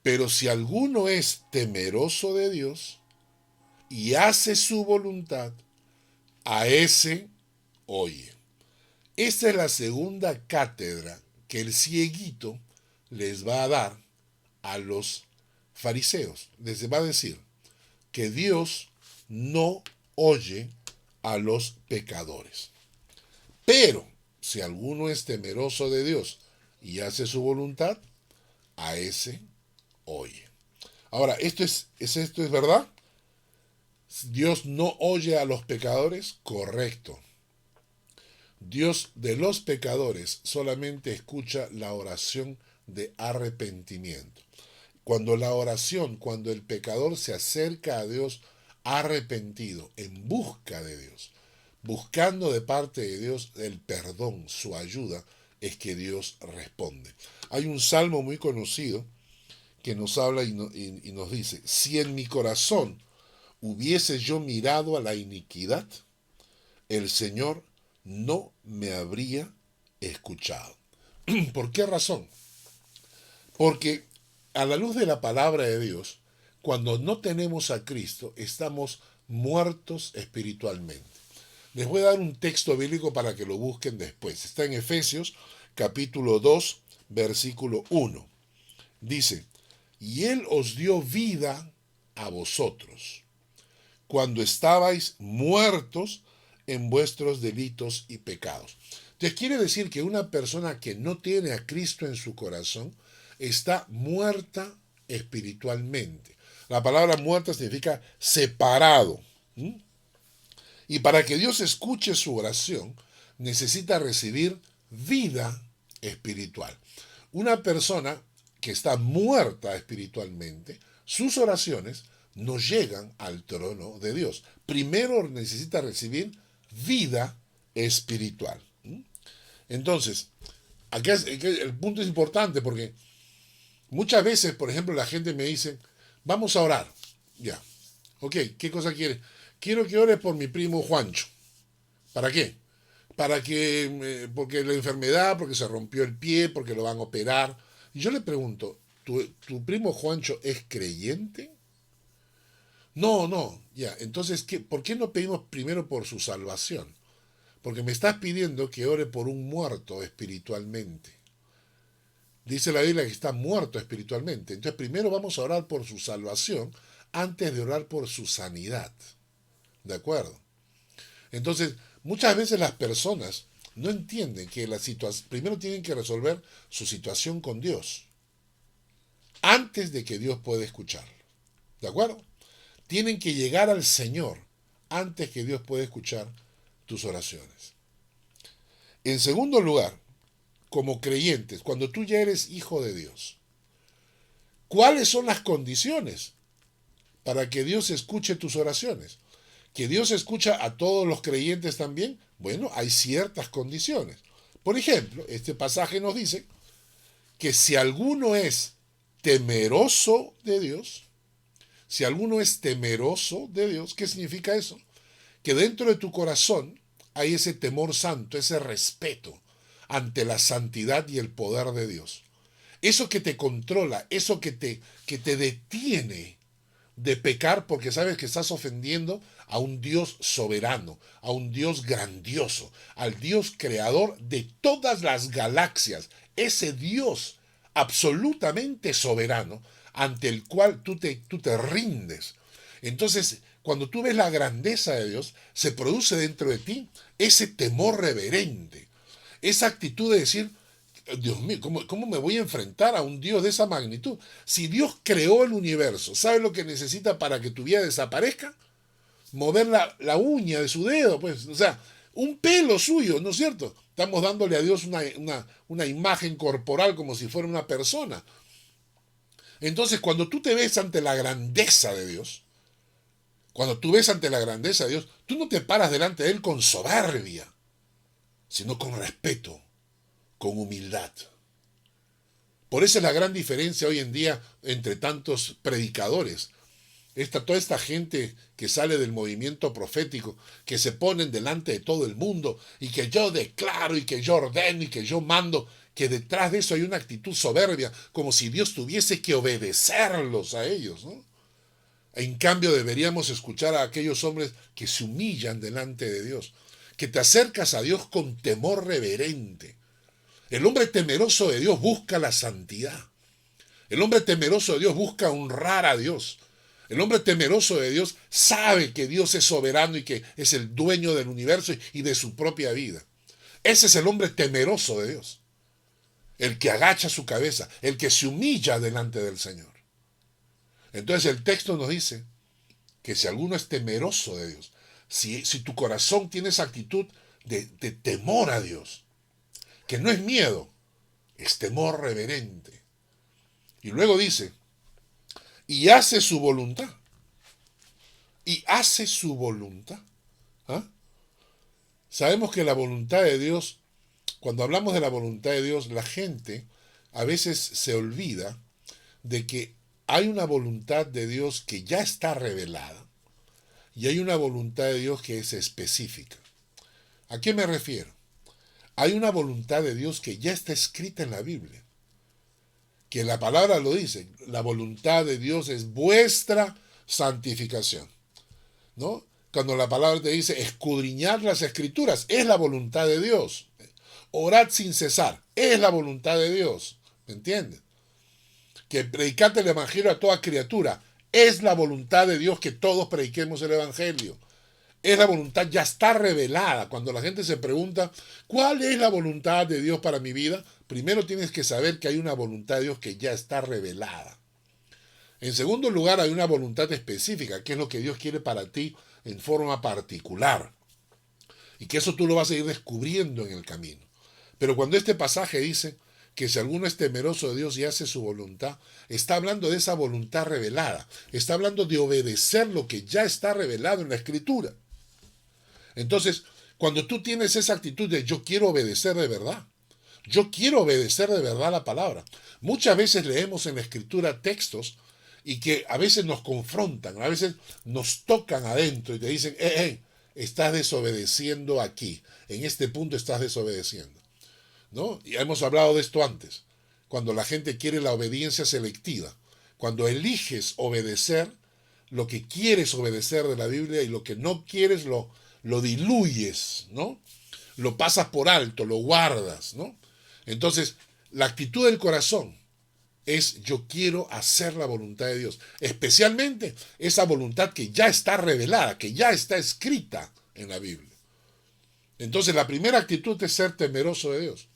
pero si alguno es temeroso de Dios y hace su voluntad, a ese oye. Esta es la segunda cátedra que el cieguito les va a dar a los fariseos. Les va a decir que Dios no oye a los pecadores. Pero si alguno es temeroso de Dios y hace su voluntad, a ese oye. Ahora, ¿esto es verdad? ¿Dios no oye a los pecadores? Correcto. Dios de los pecadores solamente escucha la oración de arrepentimiento. Cuando el pecador se acerca a Dios arrepentido, en busca de Dios, buscando de parte de Dios el perdón, su ayuda, es que Dios responde. Hay un salmo muy conocido que nos habla y nos dice, si en mi corazón hubiese yo mirado a la iniquidad, el Señor no me habría escuchado. ¿Por qué razón? Porque a la luz de la palabra de Dios, cuando no tenemos a Cristo, estamos muertos espiritualmente. Les voy a dar un texto bíblico para que lo busquen después. Está en Efesios capítulo 2, versículo 1. Dice, y Él os dio vida a vosotros, cuando estabais muertos en vuestros delitos y pecados. Entonces quiere decir que una persona que no tiene a Cristo en su corazón está muerta espiritualmente. La palabra muerta significa separado. Y para que Dios escuche su oración, necesita recibir vida espiritual. Una persona que está muerta espiritualmente, sus oraciones no llegan al trono de Dios. Primero necesita recibir vida espiritual. Entonces, aquí el punto es importante porque muchas veces, por ejemplo, la gente me dice, vamos a orar. Ya. Ok, ¿qué cosa quiere? Quiero que ores por mi primo Juancho. ¿Para qué? Porque la enfermedad, porque se rompió el pie, porque lo van a operar. Y yo le pregunto, ¿tu primo Juancho es creyente? No, no, ya. Entonces, ¿por qué no pedimos primero por su salvación? Porque me estás pidiendo que ore por un muerto espiritualmente. Dice la Biblia que está muerto espiritualmente. Entonces, primero vamos a orar por su salvación antes de orar por su sanidad. ¿De acuerdo? Entonces, muchas veces las personas no entienden que primero tienen que resolver su situación con Dios antes de que Dios pueda escucharlo. ¿De acuerdo? Tienen que llegar al Señor antes que Dios pueda escuchar tus oraciones. En segundo lugar, como creyentes, cuando tú ya eres hijo de Dios, ¿cuáles son las condiciones para que Dios escuche tus oraciones? ¿Que Dios escucha a todos los creyentes también? Bueno, hay ciertas condiciones. Por ejemplo, este pasaje nos dice que si alguno es temeroso de Dios, si alguno es temeroso de Dios, ¿qué significa eso? Que dentro de tu corazón hay ese temor santo, ese respeto ante la santidad y el poder de Dios. Eso que te controla, eso que te detiene de pecar porque sabes que estás ofendiendo a un Dios soberano, a un Dios grandioso, al Dios creador de todas las galaxias, ese Dios absolutamente soberano ante el cual tú te rindes. Entonces, cuando tú ves la grandeza de Dios, se produce dentro de ti ese temor reverente, esa actitud de decir, Dios mío, ¿cómo me voy a enfrentar a un Dios de esa magnitud? Si Dios creó el universo, ¿sabe lo que necesita para que tu vida desaparezca? Mover la uña de su dedo, pues, o sea, un pelo suyo, ¿no es cierto? Estamos dándole a Dios una imagen corporal como si fuera una persona. Entonces, cuando tú te ves ante la grandeza de Dios, cuando tú ves ante la grandeza de Dios, tú no te paras delante de Él con soberbia, sino con respeto, con humildad. Por eso es la gran diferencia hoy en día entre tantos predicadores. Toda esta gente que sale del movimiento profético, que se ponen delante de todo el mundo y que yo declaro y que yo ordeno y que yo mando, que detrás de eso hay una actitud soberbia, como si Dios tuviese que obedecerlos a ellos, ¿no? En cambio deberíamos escuchar a aquellos hombres que se humillan delante de Dios, que te acercas a Dios con temor reverente. El hombre temeroso de Dios busca la santidad. El hombre temeroso de Dios busca honrar a Dios. El hombre temeroso de Dios sabe que Dios es soberano y que es el dueño del universo y de su propia vida. Ese es el hombre temeroso de Dios. El que agacha su cabeza, el que se humilla delante del Señor. Entonces el texto nos dice que si alguno es temeroso de Dios, si tu corazón tiene esa actitud de temor a Dios, que no es miedo, es temor reverente. Y luego dice, y hace su voluntad. Y hace su voluntad. ¿Ah? Sabemos que la voluntad de Dios, cuando hablamos de la voluntad de Dios, la gente a veces se olvida de que hay una voluntad de Dios que ya está revelada y hay una voluntad de Dios que es específica. ¿A qué me refiero? Hay una voluntad de Dios que ya está escrita en la Biblia, que la palabra lo dice, la voluntad de Dios es vuestra santificación, ¿no? Cuando la palabra te dice escudriñar las escrituras, es la voluntad de Dios. Orad sin cesar, es la voluntad de Dios, ¿me entiendes? Que predicate el evangelio a toda criatura, es la voluntad de Dios que todos prediquemos el evangelio. Es la voluntad, ya está revelada. Cuando la gente se pregunta, ¿cuál es la voluntad de Dios para mi vida? Primero tienes que saber que hay una voluntad de Dios que ya está revelada. En segundo lugar, hay una voluntad específica, que es lo que Dios quiere para ti en forma particular. Y que eso tú lo vas a ir descubriendo en el camino. Pero cuando este pasaje dice que si alguno es temeroso de Dios y hace su voluntad, está hablando de esa voluntad revelada. Está hablando de obedecer lo que ya está revelado en la Escritura. Entonces, cuando tú tienes esa actitud de yo quiero obedecer de verdad, yo quiero obedecer de verdad la palabra. Muchas veces leemos en la Escritura textos y que a veces nos confrontan, a veces nos tocan adentro y te dicen, estás desobedeciendo aquí, en este punto estás desobedeciendo, ¿no? Y hemos hablado de esto antes, cuando la gente quiere la obediencia selectiva, cuando eliges obedecer lo que quieres obedecer de la Biblia y lo que no quieres lo diluyes, ¿no? Lo pasas por alto, lo guardas, ¿no? Entonces, la actitud del corazón es yo quiero hacer la voluntad de Dios, especialmente esa voluntad que ya está revelada, que ya está escrita en la Biblia. Entonces, la primera actitud es ser temeroso de Dios.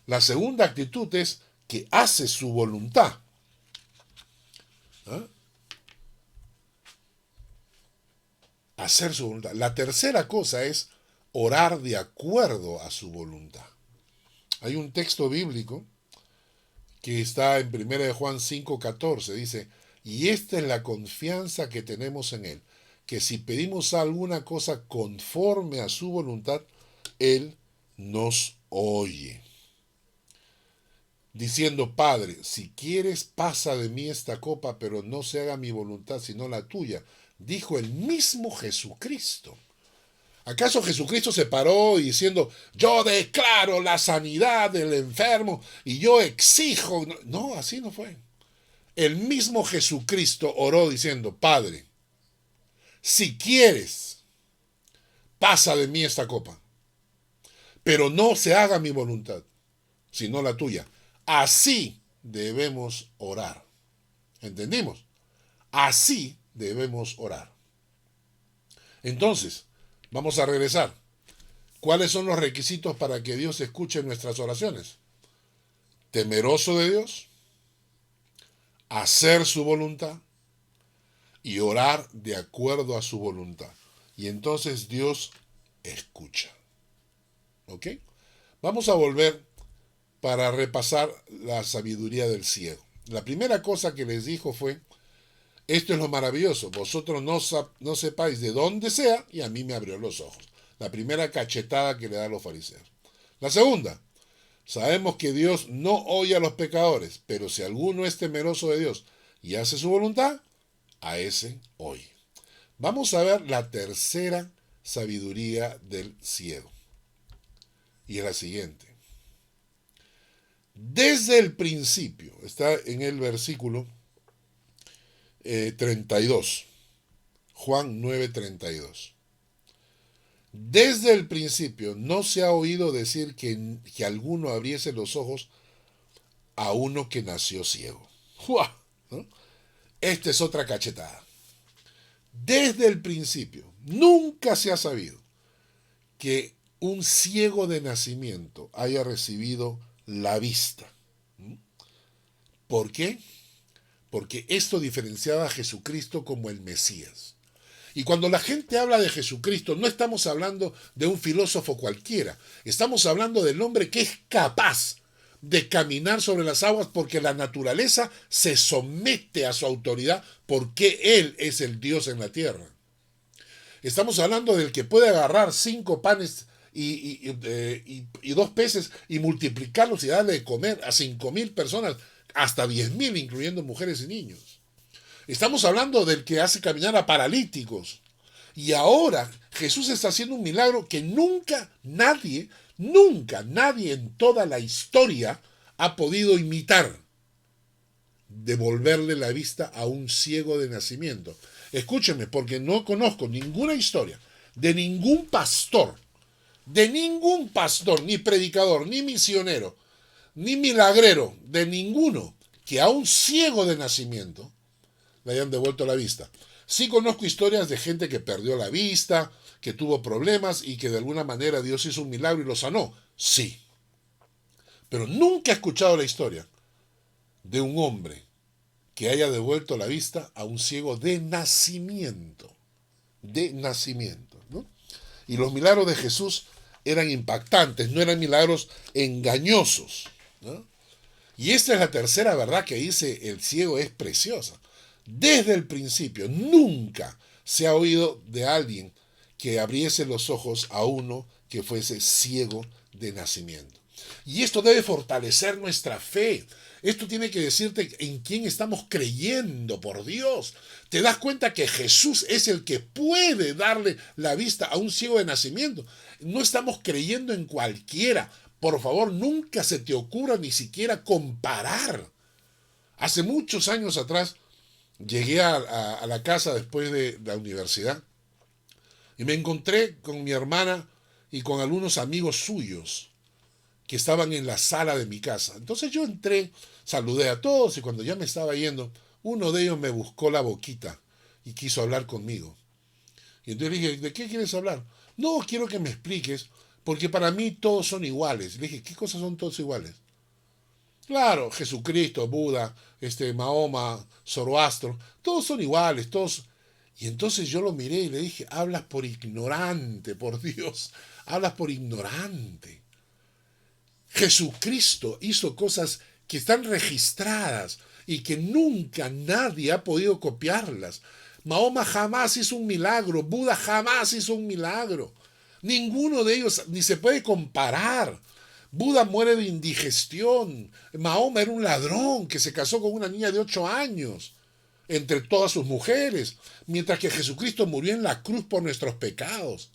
La segunda actitud es que hace su voluntad. ¿Ah? Hacer su voluntad. La tercera cosa es orar de acuerdo a su voluntad. Hay un texto bíblico que está en 1 Juan 5:14, dice, y esta es la confianza que tenemos en Él, que si pedimos alguna cosa conforme a su voluntad, Él nos oye. Diciendo, Padre, si quieres, pasa de mí esta copa, pero no se haga mi voluntad, sino la tuya, dijo el mismo Jesucristo. ¿Acaso Jesucristo se paró diciendo, yo declaro la sanidad del enfermo y yo exijo? No, así no fue. El mismo Jesucristo oró diciendo, Padre, si quieres, pasa de mí esta copa, pero no se haga mi voluntad, sino la tuya. Así debemos orar. ¿Entendimos? Así debemos orar. Entonces, vamos a regresar. ¿Cuáles son los requisitos para que Dios escuche nuestras oraciones? Temeroso de Dios, hacer su voluntad y orar de acuerdo a su voluntad. Y entonces Dios escucha. ¿Ok? Vamos a volver para repasar la sabiduría del ciego. La primera cosa que les dijo fue, esto es lo maravilloso, vosotros no sepáis de dónde sea, y a mí me abrió los ojos. La primera cachetada que le da a los fariseos. La segunda, sabemos que Dios no oye a los pecadores, pero si alguno es temeroso de Dios y hace su voluntad, a ese hoy. Vamos a ver la tercera sabiduría del ciego. Y es la siguiente. Desde el principio, está en el versículo 32, Juan 9:32. Desde el principio no se ha oído decir que alguno abriese los ojos a uno que nació ciego. ¡Fua! ¿No? Esta es otra cachetada. Desde el principio nunca se ha sabido que un ciego de nacimiento haya recibido la vista. ¿Por qué? Porque esto diferenciaba a Jesucristo como el Mesías. Y cuando la gente habla de Jesucristo, no estamos hablando de un filósofo cualquiera, estamos hablando del hombre que es capaz de caminar sobre las aguas porque la naturaleza se somete a su autoridad porque Él es el Dios en la tierra. Estamos hablando del que puede agarrar 5 panes y 2 peces y multiplicarlos y darle de comer a 5.000 personas, hasta 10.000, incluyendo mujeres y niños. Estamos hablando del que hace caminar a paralíticos. Y ahora Jesús está haciendo un milagro que nunca nadie en toda la historia ha podido imitar. Devolverle la vista a un ciego de nacimiento. Escúchenme, porque no conozco ninguna historia de ningún pastor, ni predicador, ni misionero, ni milagrero, de ninguno, que a un ciego de nacimiento le hayan devuelto la vista. Sí conozco historias de gente que perdió la vista, que tuvo problemas y que de alguna manera Dios hizo un milagro y lo sanó. Sí. Pero nunca he escuchado la historia de un hombre que haya devuelto la vista a un ciego de nacimiento. De nacimiento, ¿no? Y los milagros de Jesús eran impactantes, no eran milagros engañosos, ¿no? Y esta es la tercera verdad que dice el ciego es preciosa. Desde el principio nunca se ha oído de alguien que abriese los ojos a uno que fuese ciego de nacimiento. Y esto debe fortalecer nuestra fe. Esto tiene que decirte en quién estamos creyendo, por Dios. Te das cuenta que Jesús es el que puede darle la vista a un ciego de nacimiento. No estamos creyendo en cualquiera. Por favor, nunca se te ocurra ni siquiera comparar. Hace muchos años atrás llegué a la casa después de la universidad y me encontré con mi hermana y con algunos amigos suyos que estaban en la sala de mi casa. Entonces yo entré, saludé a todos y cuando ya me estaba yendo, uno de ellos me buscó la boquita y quiso hablar conmigo. Y entonces le dije, ¿de qué quieres hablar? No, quiero que me expliques, porque para mí todos son iguales. Le dije, ¿qué cosas son todos iguales? Claro, Jesucristo, Buda, Mahoma, Zoroastro, todos son iguales, todos. Y entonces yo lo miré y le dije, hablas por ignorante, por Dios, hablas por ignorante. Jesucristo hizo cosas que están registradas y que nunca nadie ha podido copiarlas. Mahoma jamás hizo un milagro, Buda jamás hizo un milagro. Ninguno de ellos ni se puede comparar. Buda muere de indigestión. Mahoma era un ladrón que se casó con una niña de 8 años, entre todas sus mujeres, mientras que Jesucristo murió en la cruz por nuestros pecados.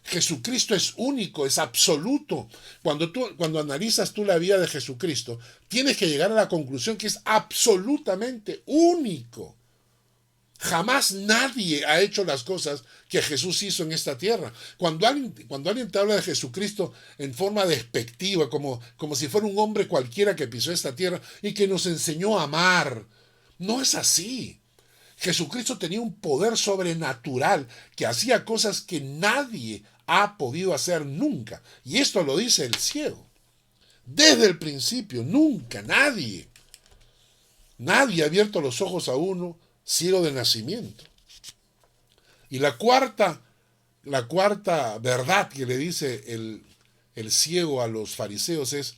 Jesucristo es único, es absoluto. Cuando analizas tú la vida de Jesucristo, tienes que llegar a la conclusión que es absolutamente único. Jamás nadie ha hecho las cosas que Jesús hizo en esta tierra. Cuando alguien te habla de Jesucristo en forma despectiva, como si fuera un hombre cualquiera que pisó esta tierra y que nos enseñó a amar, no es así. Jesucristo tenía un poder sobrenatural que hacía cosas que nadie ha podido hacer nunca. Y esto lo dice el ciego. Desde el principio, nunca, nadie ha abierto los ojos a uno ciego de nacimiento. Y la cuarta verdad que le dice el ciego a los fariseos es,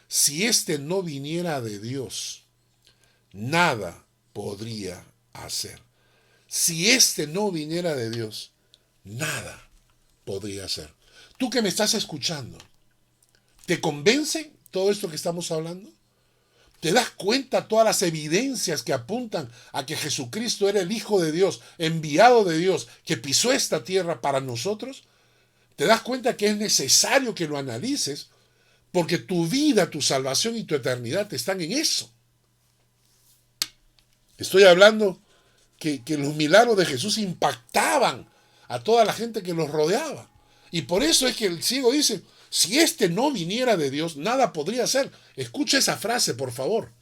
si éste no viniera de Dios, nada podría hacer. Si éste no viniera de Dios, nada podría hacer. Tú que me estás escuchando, ¿te convence todo esto que estamos hablando? ¿Te das cuenta todas las evidencias que apuntan a que Jesucristo era el Hijo de Dios, enviado de Dios, que pisó esta tierra para nosotros? ¿Te das cuenta que es necesario que lo analices? Porque tu vida, tu salvación y tu eternidad están en eso. Estoy hablando que los milagros de Jesús impactaban a toda la gente que los rodeaba. Y por eso es que el ciego dice, si este no viniera de Dios, nada podría hacer. Escucha esa frase, por favor.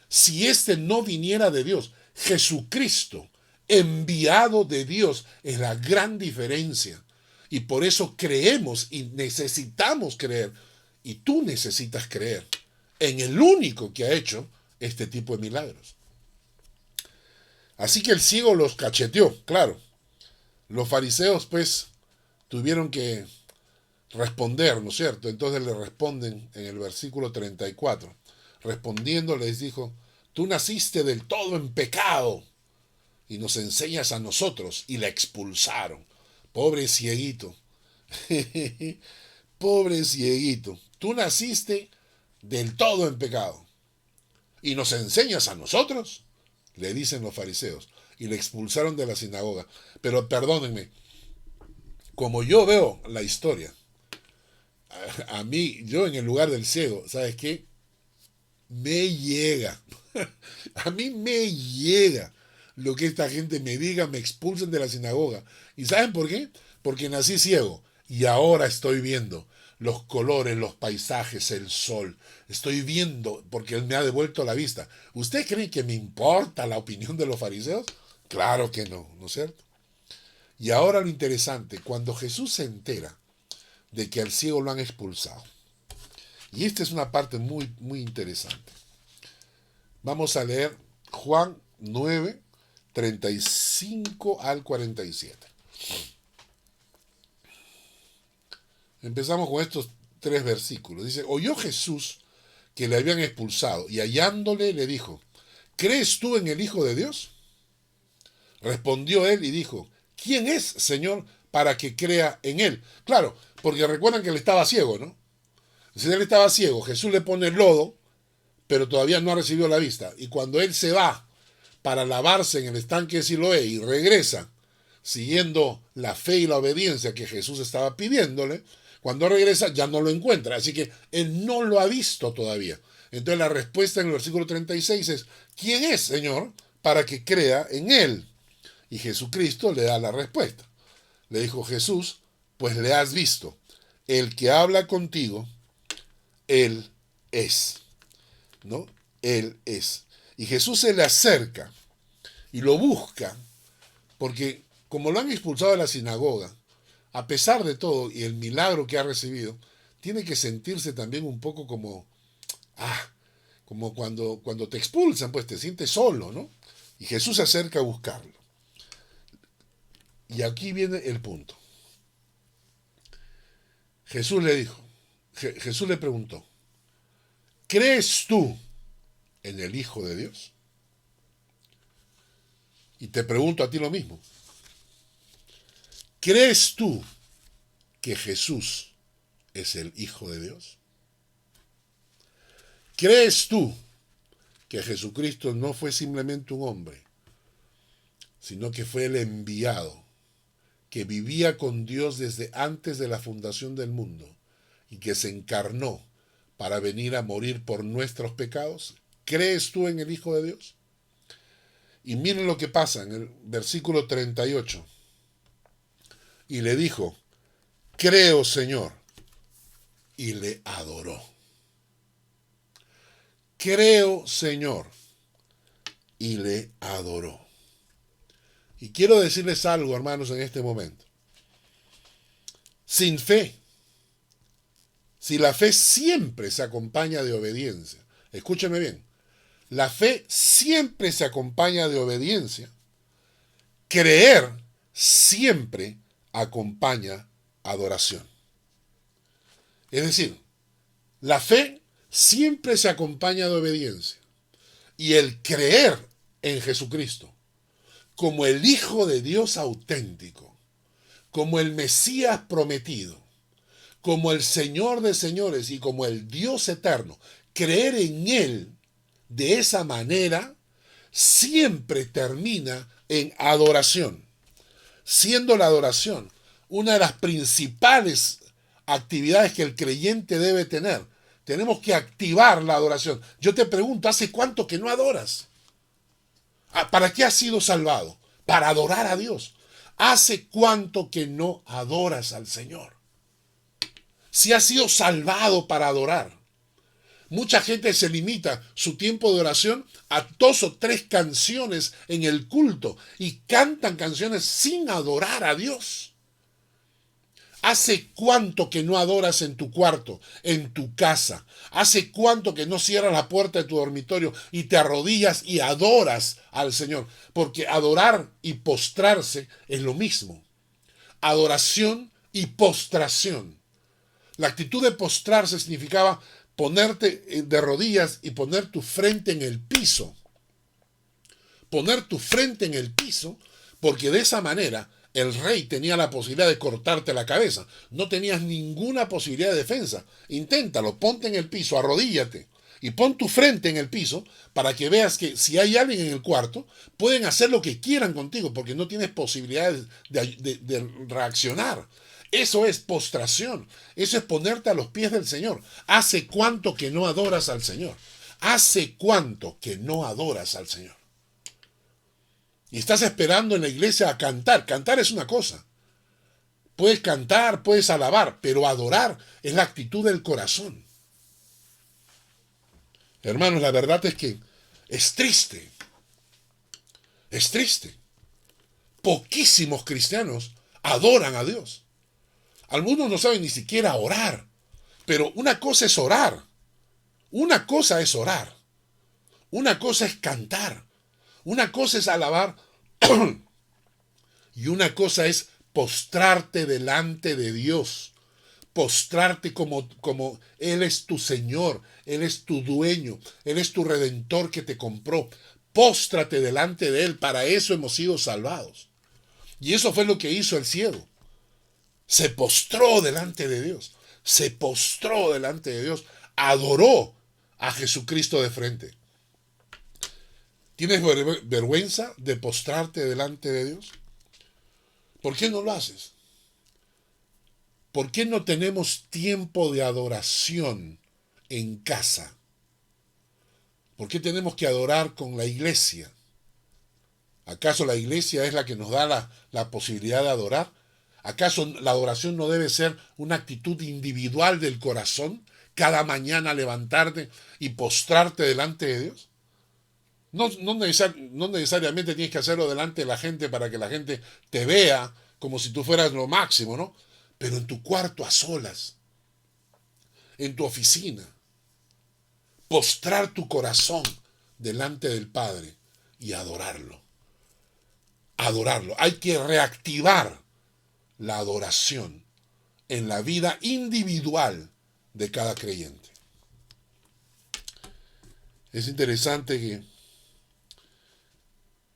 Si este no viniera de Dios, Jesucristo, enviado de Dios, es la gran diferencia. Y por eso creemos y necesitamos creer, y tú necesitas creer, en el único que ha hecho este tipo de milagros. Así que el ciego los cacheteó, claro. Los fariseos, pues, tuvieron que responder, ¿no es cierto? Entonces le responden en el versículo 34. Respondiendo les dijo, tú naciste del todo en pecado y nos enseñas a nosotros. Y la expulsaron. Pobre cieguito. Pobre cieguito. Tú naciste del todo en pecado y nos enseñas a nosotros, le dicen los fariseos. Y le expulsaron de la sinagoga. Pero perdónenme, como yo veo la historia, a mí, yo en el lugar del ciego, ¿sabes qué? Me llega. A mí me llega lo que esta gente me diga, me expulsen de la sinagoga. ¿Y saben por qué? Porque nací ciego y ahora estoy viendo los colores, los paisajes, el sol. Estoy viendo porque Él me ha devuelto la vista. ¿Usted cree que me importa la opinión de los fariseos? Claro que no, ¿no es cierto? Y ahora lo interesante, cuando Jesús se entera de que al ciego lo han expulsado. Y esta es una parte muy, muy interesante. Vamos a leer Juan 9, 35 al 47. Empezamos con estos 3 versículos. Dice, oyó Jesús que le habían expulsado y hallándole le dijo, ¿crees tú en el Hijo de Dios? Respondió él y dijo, ¿quién es, Señor, para que crea en él? Claro, porque recuerdan que él estaba ciego, ¿no? Si él estaba ciego, Jesús le pone el lodo, pero todavía no ha recibido la vista. Y cuando él se va para lavarse en el estanque de Siloé y regresa, siguiendo la fe y la obediencia que Jesús estaba pidiéndole, cuando regresa ya no lo encuentra. Así que él no lo ha visto todavía. Entonces la respuesta en el versículo 36 es, ¿quién es, Señor, para que crea en él? Y Jesucristo le da la respuesta. Le dijo Jesús, pues le has visto. El que habla contigo, Él es. ¿No? Él es. Y Jesús se le acerca y lo busca, porque como lo han expulsado de la sinagoga, a pesar de todo y el milagro que ha recibido, tiene que sentirse también un poco como cuando te expulsan, pues te sientes solo, ¿no? Y Jesús se acerca a buscarlo. Y aquí viene el punto. Jesús le dijo, Jesús le preguntó, ¿crees tú en el Hijo de Dios? Y te pregunto a ti lo mismo. ¿Crees tú que Jesús es el Hijo de Dios? ¿Crees tú que Jesucristo no fue simplemente un hombre, sino que fue el enviado, que vivía con Dios desde antes de la fundación del mundo y que se encarnó para venir a morir por nuestros pecados? ¿Crees tú en el Hijo de Dios? Y miren lo que pasa en el versículo 38. Y le dijo, creo, Señor, y le adoró. Creo, Señor, y le adoró. Y quiero decirles algo, hermanos, en este momento. Sin fe, si la fe siempre se acompaña de obediencia, escúcheme bien, la fe siempre se acompaña de obediencia, creer siempre acompaña adoración. Es decir, la fe siempre se acompaña de obediencia y el creer en Jesucristo como el Hijo de Dios auténtico, como el Mesías prometido, como el Señor de señores y como el Dios eterno, creer en Él de esa manera siempre termina en adoración, siendo la adoración una de las principales actividades que el creyente debe tener. Tenemos que activar la adoración. Yo te pregunto, ¿hace cuánto que no adoras? ¿Para qué has sido salvado? Para adorar a Dios. ¿Hace cuánto que no adoras al Señor? Si has sido salvado para adorar. Mucha gente se limita su tiempo de oración a 2 o 3 canciones en el culto y cantan canciones sin adorar a Dios. ¿Hace cuánto que no adoras en tu cuarto, en tu casa? ¿Hace cuánto que no cierras la puerta de tu dormitorio y te arrodillas y adoras al Señor? Porque adorar y postrarse es lo mismo. Adoración y postración. La actitud de postrarse significaba ponerte de rodillas y poner tu frente en el piso. Poner tu frente en el piso, porque de esa manera el rey tenía la posibilidad de cortarte la cabeza. No tenías ninguna posibilidad de defensa. Inténtalo, ponte en el piso, arrodíllate y pon tu frente en el piso para que veas que si hay alguien en el cuarto, pueden hacer lo que quieran contigo porque no tienes posibilidades de reaccionar. Eso es postración. Eso es ponerte a los pies del Señor. ¿Hace cuánto que no adoras al Señor? ¿Hace cuánto que no adoras al Señor? Y estás esperando en la iglesia a cantar. Cantar es una cosa. Puedes cantar, puedes alabar, pero adorar es la actitud del corazón. Hermanos, la verdad es que es triste. Es triste. Poquísimos cristianos adoran a Dios. Algunos no saben ni siquiera orar. Pero una cosa es orar. Una cosa es orar. Una cosa es cantar. Una cosa es alabar. Y una cosa es postrarte delante de Dios. Postrarte como Él es tu Señor. Él es tu dueño. Él es tu Redentor que te compró. Póstrate delante de Él. Para eso hemos sido salvados. Y eso fue lo que hizo el ciego. Se postró delante de Dios. Se postró delante de Dios. Adoró a Jesucristo de frente. ¿Tienes vergüenza de postrarte delante de Dios? ¿Por qué no lo haces? ¿Por qué no tenemos tiempo de adoración en casa? ¿Por qué tenemos que adorar con la iglesia? ¿Acaso la iglesia es la que nos da la posibilidad de adorar? ¿Acaso la adoración no debe ser una actitud individual del corazón? Cada mañana levantarte y postrarte delante de Dios. No necesariamente tienes que hacerlo delante de la gente para que la gente te vea como si tú fueras lo máximo, ¿no? Pero en tu cuarto a solas, en tu oficina, postrar tu corazón delante del Padre y adorarlo. Adorarlo. Hay que reactivar la adoración en la vida individual de cada creyente. Es interesante que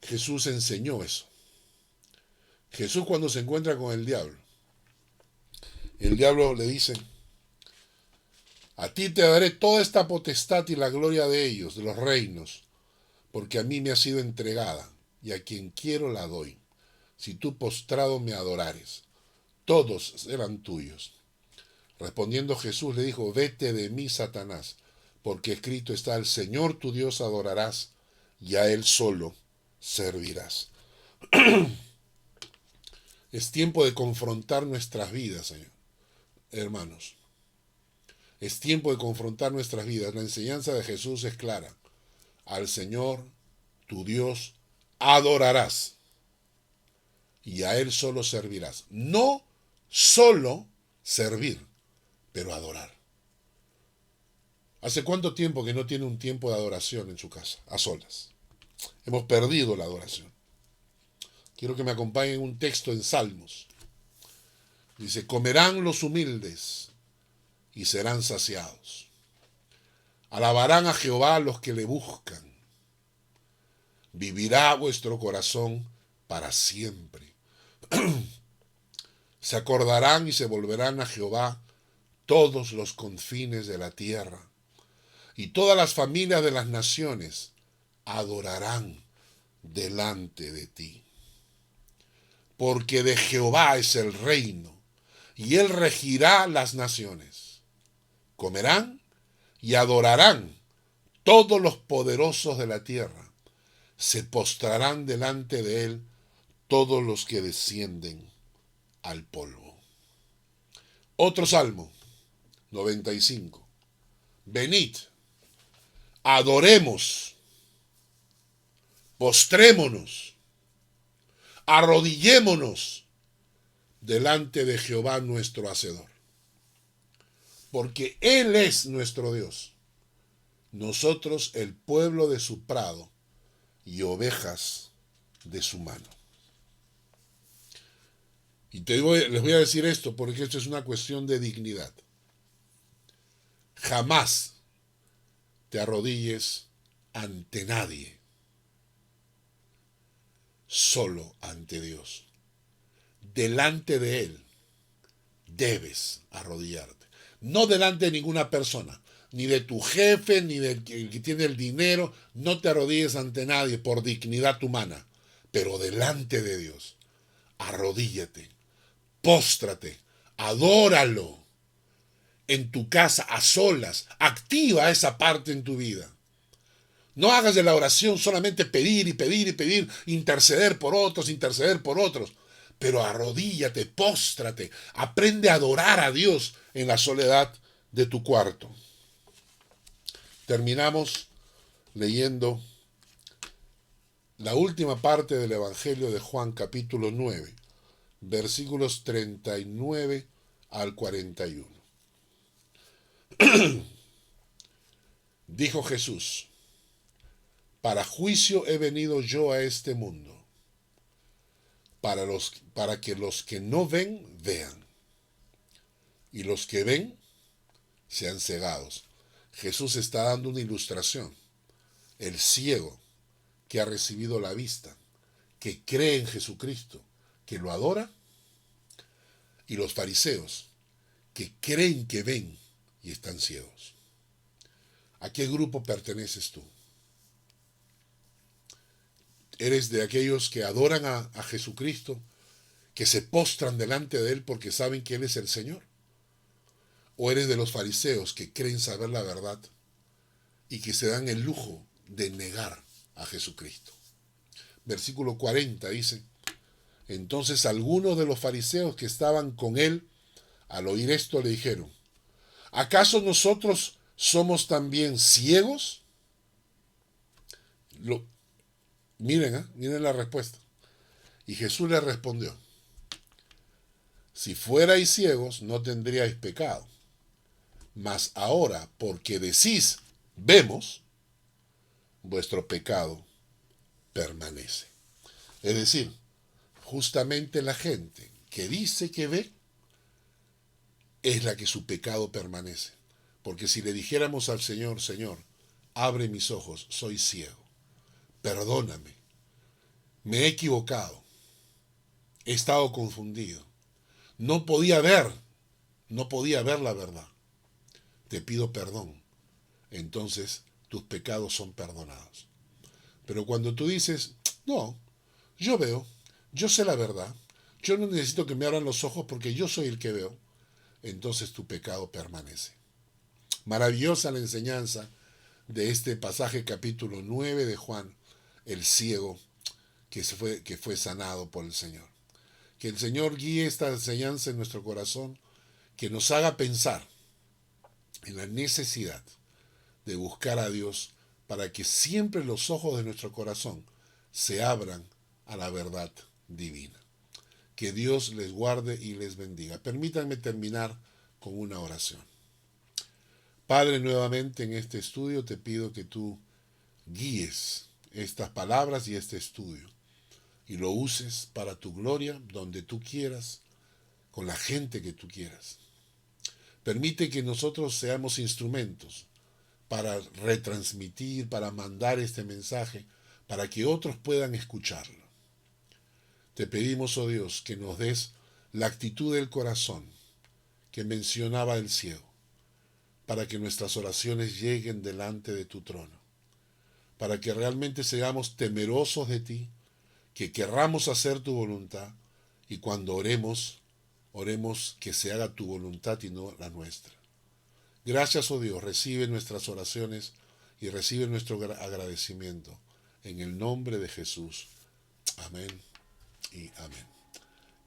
Jesús enseñó eso. Jesús cuando se encuentra con el diablo le dice: a ti te daré toda esta potestad y la gloria de ellos, de los reinos, porque a mí me ha sido entregada, y a quien quiero la doy. Si tú postrado me adorares, todos serán tuyos. Respondiendo Jesús le dijo: vete de mí, Satanás, porque escrito está: el Señor tu Dios adorarás, y a Él solo servirás. Es tiempo de confrontar nuestras vidas, Señor, hermanos. Es tiempo de confrontar nuestras vidas. La enseñanza de Jesús es clara. Al Señor, tu Dios, adorarás, y a Él solo servirás. No solo servir, pero adorar. ¿Hace cuánto tiempo que no tiene un tiempo de adoración en su casa, a solas? Hemos perdido la adoración. Quiero que me acompañen un texto en Salmos. Dice: comerán los humildes y serán saciados. Alabarán a Jehová los que le buscan. Vivirá vuestro corazón para siempre. Se acordarán y se volverán a Jehová todos los confines de la tierra. y todas las familias de las naciones adorarán delante de ti. Porque de Jehová es el reino, y él regirá las naciones. Comerán y adorarán todos los poderosos de la tierra. Se postrarán delante de él todos los que descienden al polvo. Otro salmo, 95. Venid, adoremos, postrémonos, arrodillémonos delante de Jehová nuestro Hacedor. Porque Él es nuestro Dios, nosotros el pueblo de su prado y ovejas de su mano. Y les voy a decir esto porque esto es una cuestión de dignidad. Jamás te arrodilles ante nadie, solo ante Dios. Delante de Él debes arrodillarte. No delante de ninguna persona, ni de tu jefe, ni del que tiene el dinero. No te arrodilles ante nadie por dignidad humana, pero delante de Dios. Arrodíllate, póstrate, adóralo. En tu casa, a solas, activa esa parte en tu vida. No hagas de la oración solamente pedir y pedir y pedir, interceder por otros, pero arrodíllate, póstrate, aprende a adorar a Dios en la soledad de tu cuarto. Terminamos leyendo la última parte del Evangelio de Juan, capítulo 9, versículos 39 al 41. Dijo Jesús: para juicio he venido yo a este mundo, para que los que no ven, vean, y los que ven, sean cegados. Jesús está dando una ilustración. El ciego que ha recibido la vista, que cree en Jesucristo, que lo adora, y los fariseos, que creen que ven y están ciegos. ¿A qué grupo perteneces tú? ¿Eres de aquellos que adoran a Jesucristo, que se postran delante de Él porque saben que Él es el Señor? ¿O eres de los fariseos que creen saber la verdad y que se dan el lujo de negar a Jesucristo? Versículo 40 dice: entonces algunos de los fariseos que estaban con Él, al oír esto, le dijeron: ¿acaso nosotros somos también ciegos? Miren la respuesta. Y Jesús les respondió: si fuerais ciegos, no tendríais pecado. Mas ahora, porque decís, vemos, vuestro pecado permanece. Es decir, justamente la gente que dice que ve es la que su pecado permanece. Porque si le dijéramos al Señor: Señor, abre mis ojos, soy ciego, perdóname, me he equivocado, he estado confundido, no podía ver la verdad, te pido perdón, entonces tus pecados son perdonados. Pero cuando tú dices: no, yo veo, yo sé la verdad, yo no necesito que me abran los ojos porque yo soy el que veo, entonces tu pecado permanece. Maravillosa la enseñanza de este pasaje, capítulo 9 de Juan, el ciego que fue sanado por el Señor. Que el Señor guíe esta enseñanza en nuestro corazón, que nos haga pensar en la necesidad de buscar a Dios para que siempre los ojos de nuestro corazón se abran a la verdad divina. Que Dios les guarde y les bendiga. Permítanme terminar con una oración. Padre, nuevamente en este estudio te pido que tú guíes estas palabras y este estudio y lo uses para tu gloria, donde tú quieras, con la gente que tú quieras. Permite que nosotros seamos instrumentos para retransmitir, para mandar este mensaje, para que otros puedan escucharlo. Te pedimos, oh Dios, que nos des la actitud del corazón que mencionaba el ciego, para que nuestras oraciones lleguen delante de tu trono, para que realmente seamos temerosos de ti, que querramos hacer tu voluntad, y cuando oremos, oremos que se haga tu voluntad y no la nuestra. Gracias, oh Dios, recibe nuestras oraciones y recibe nuestro agradecimiento. En el nombre de Jesús. Amén y amén.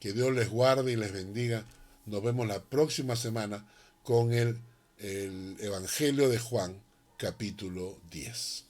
Que Dios les guarde y les bendiga. Nos vemos la próxima semana con el Evangelio de Juan, capítulo 10.